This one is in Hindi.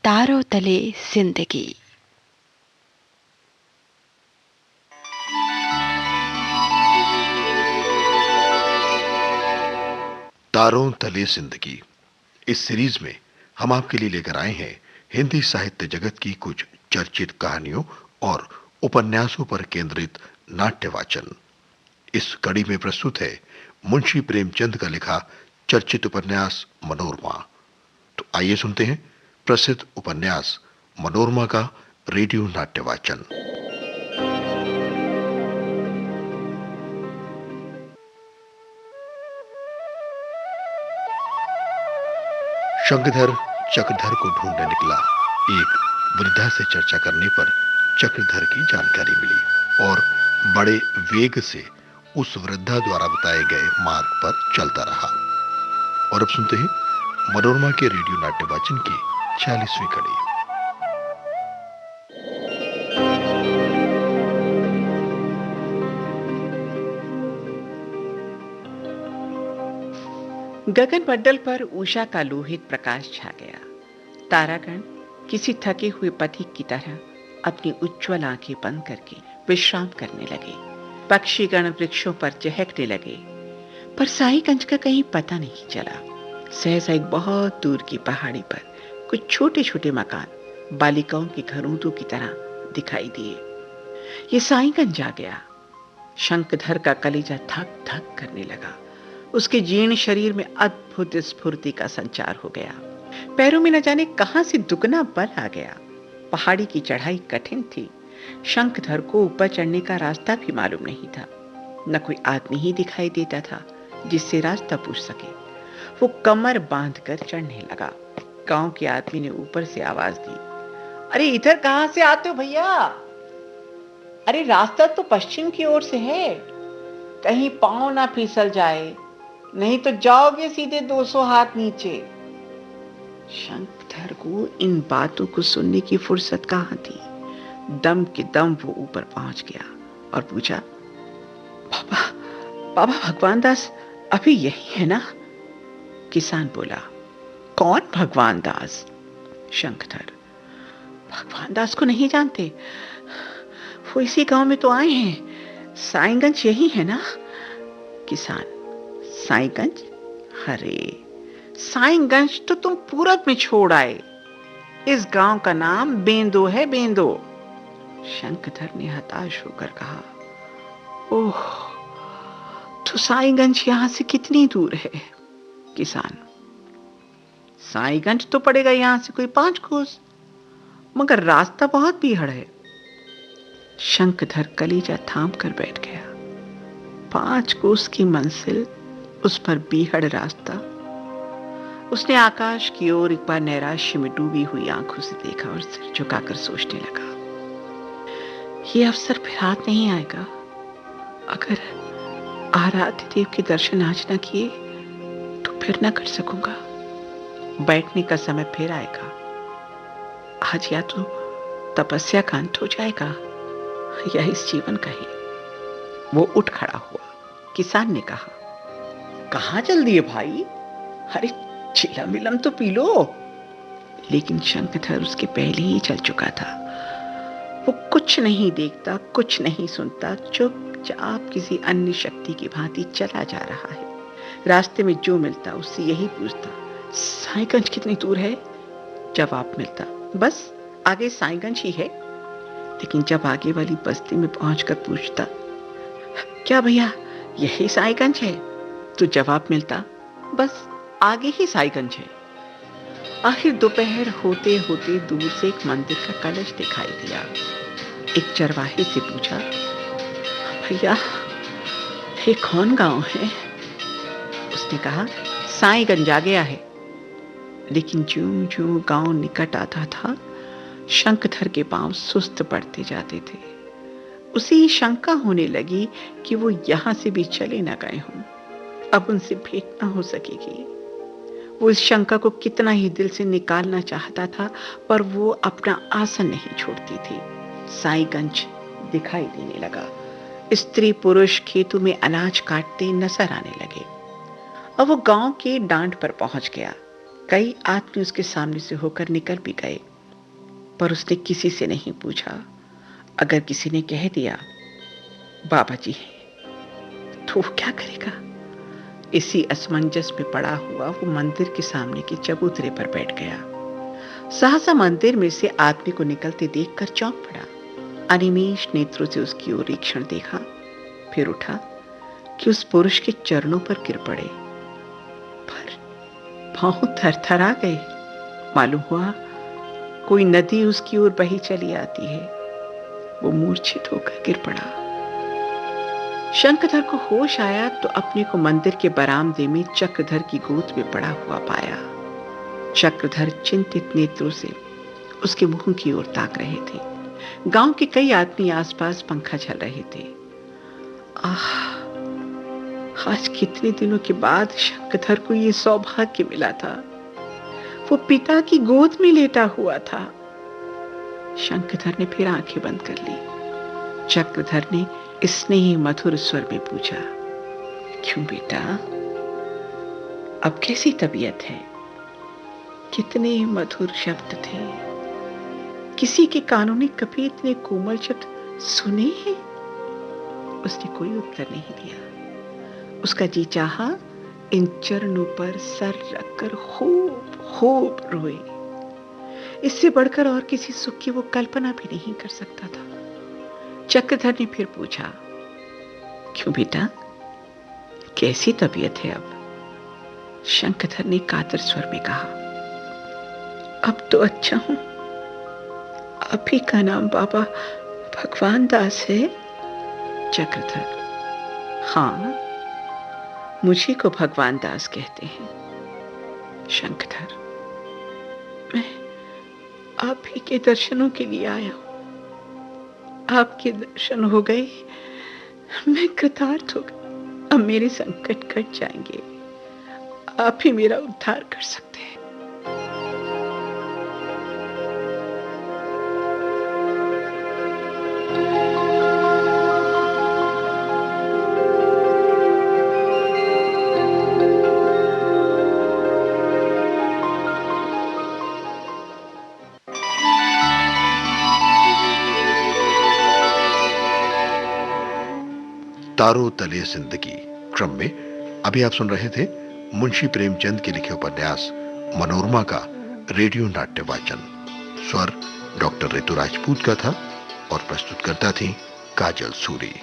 तारों तले जिंदगी। तारों तले जिंदगी। इस सीरीज में हम आपके लिए लेकर आए हैं हिंदी साहित्य जगत की कुछ चर्चित कहानियों और उपन्यासों पर केंद्रित नाट्य वाचन। इस कड़ी में प्रस्तुत है मुंशी प्रेमचंद का लिखा चर्चित उपन्यास मनोरमा। तो आइए सुनते हैं प्रसिद्ध उपन्यास मनोरमा का रेडियो नाट्य वाचन। शंखधर चक्रधर को ढूंढने निकला। एक वृद्धा से चर्चा करने पर चक्रधर की जानकारी मिली और बड़े वेग से उस वृद्धा द्वारा बताए गए मार्ग पर चलता रहा। और अब सुनते हैं मनोरमा के रेडियो नाट्य वाचन की 40वीं कड़ी। गगन मंडल पर उषा का लोहित प्रकाश छा गया। तारागण किसी थके हुए पथिक की तरह अपनी उज्ज्वल आंखें बंद करके विश्राम करने लगे। पक्षीगण वृक्षों पर चहकने लगे, पर साईगंज का कहीं पता नहीं चला। सहसा एक बहुत दूर की पहाड़ी पर कुछ छोटे छोटे मकान बालिकाओं के घरों की तरह दिखाई दिए। ये साईगंज आ गया। शंखधर का कलेजा धक धक करने लगा। उसके जीर्ण शरीर में अद्भुत स्फूर्ति का संचार हो गया। पैरों में न जाने कहां से दुगना बल आ गया। पहाड़ी की चढ़ाई कठिन थी। शंखधर को ऊपर चढ़ने का रास्ता भी मालूम नहीं था। न कोई आदमी ही दिखाई देता था जिससे रास्ता पूछ सके। वो कमर बांधकर चढ़ने लगा। गांव के आदमी ने ऊपर से आवाज दी, अरे इधर कहां से आते हो भैया? अरे रास्ता तो पश्चिम की ओर से है, कहीं पांव ना फिसल जाए, नहीं तो जाओगे सीधे 200 हाथ नीचे। शंखधर को इन बातों को सुनने की फुर्सत कहां थी। दम के दम वो ऊपर पहुंच गया और पूछा, बाबा बाबा भगवान दास अभी यही है ना? किसान बोला, कौन भगवान दास? शंखधर, भगवान दास को नहीं जानते? वो इसी गांव में तो आए हैं। साईगंज यही है ना? किसान, साईगंज? अरे साईगंज तो तुम पूरब में छोड़ आए। इस गांव का नाम बेंदो है, बेंदो। शंखधर ने हताश होकर कहा, ओह, तो साईगंज यहां से कितनी दूर है? किसान, साईगंज तो पड़ेगा यहां से कोई 5 कोस, मगर रास्ता बहुत बीहड़ है। शंखधर कलेजा थाम कर बैठ गया। 5 कोस की मंजिल, उस पर बीहड़ रास्ता। उसने आकाश की ओर एक बार नैराश्य में डूबी हुई आंखों से देखा और सिर झुकाकर सोचने लगा, ये अवसर फिर हाथ नहीं आएगा। अगर आराध्य देव के दर्शन आज न किए तो फिर न कर सकूंगा। बैठने का समय फिर आएगा। आज या तो तपस्या का अंत हो जाएगा या इस जीवन का ही। वो उठ खड़ा हुआ। किसान ने कहा, कहां चल दिए भाई? अरे चिलम विलम तो पी लो। लेकिन शंखधर उसके पहले ही चल चुका था। वो कुछ नहीं देखता, कुछ नहीं सुनता, चुपचाप किसी अन्य शक्ति की भांति चला जा रहा है। रास्ते में जो मिलता उससे यही पूछता, साईगंज कितनी दूर है? जवाब मिलता, बस आगे साईगंज ही है। लेकिन जब आगे वाली बस्ती में पहुंचकर पूछता, क्या भैया यही साईगंज है? तो जवाब मिलता, बस आगे ही साईगंज है। आखिर दोपहर होते होते दूर से एक मंदिर का कलश दिखाई दिया। एक चरवाहे से पूछा, भैया ये कौन गांव है? उसने कहा, साईगंज आ गया है। लेकिन ज्यों ज्यों गांव निकट आता था, शंखधर के पांव सुस्त पड़ते जाते थे। उसे ही शंका होने लगी कि वो यहां से भी चले न गए हों, अब उनसे भेंट न हो सकेगी। वो इस शंका को कितना ही दिल से निकालना चाहता था, पर वो अपना आसन नहीं छोड़ती थी। साईगंज दिखाई देने लगा। स्त्री पुरुष खेतों में अनाज काटते नजर आने लगे। अब वो गांव के डांड पर पहुंच गया। कई आदमी उसके सामने से होकर निकल भी गए। पर उसने किसी से नहीं पूछा। अगर किसी ने कह दिया बाबा जी हैं, तो वो क्या करेगा? इसी असमंजस में पड़ा हुआ वो मंदिर के सामने के चबूतरे पर बैठ गया। सहसा मंदिर में से आदमी को निकलते देखकर चौंक पड़ा। अनिमेष नेत्रों से उसकी ओर एक क्षण देखा, फिर उठा कि उस पुरुष के चरणों पर गिर पड़े, पर पांव थरथरा गए। मालूम हुआ कोई नदी उसकी ओर बही चली आती है। वो मूर्छित होकर गिर पड़ा। शंखधर को होश आया तो अपने को मंदिर के बरामदे में चक्रधर की गोद में पड़ा हुआ पाया। चक्रधर चिंतित नेत्रों से उसके मुंह की ओर ताक रहे थे। गांव के कई आदमी आसपास पंखा झल रहे थे। आह, आज कितने दिनों के बाद शंखधर को यह सौभाग्य मिला था। वो पिता की गोद में लेटा हुआ था। शंखधर ने फिर आंखें बंद कर ली। चक्रधर ने स्नेही मधुर स्वर में पूछा, क्यों बेटा, अब कैसी तबीयत है? कितने मधुर शब्द थे। किसी के कानों ने कभी इतने कोमल शब्द सुने हैं? उसने कोई उत्तर नहीं दिया। उसका जी चाहा इन चरणों पर सर रखकर खूब खूब रोए। इससे बढ़कर और किसी सुख की वो कल्पना भी नहीं कर सकता था। चक्रधर ने फिर पूछा, क्यों बेटा, कैसी तबीयत है अब? शंखधर ने कातर स्वर में कहा, अब तो अच्छा हूं। आप ही का नाम बाबा भगवान दास है? चक्रधर, हाँ, मुझे को भगवान दास कहते हैं। शंखधर, मैं आप ही के दर्शनों के लिए आया हूं। आपके दर्शन हो गए, मैं कृतार्थ हो गई। अब मेरे संकट कट जाएंगे। आप ही मेरा उद्धार कर सकते हैं। तारों तले जिंदगी क्रम में अभी आप सुन रहे थे मुंशी प्रेमचंद के लिखे उपन्यास मनोरमा का रेडियो नाट्य वाचन। स्वर डॉक्टर ऋतु राजपूत का था और प्रस्तुतकर्ता थी काजल सूरी।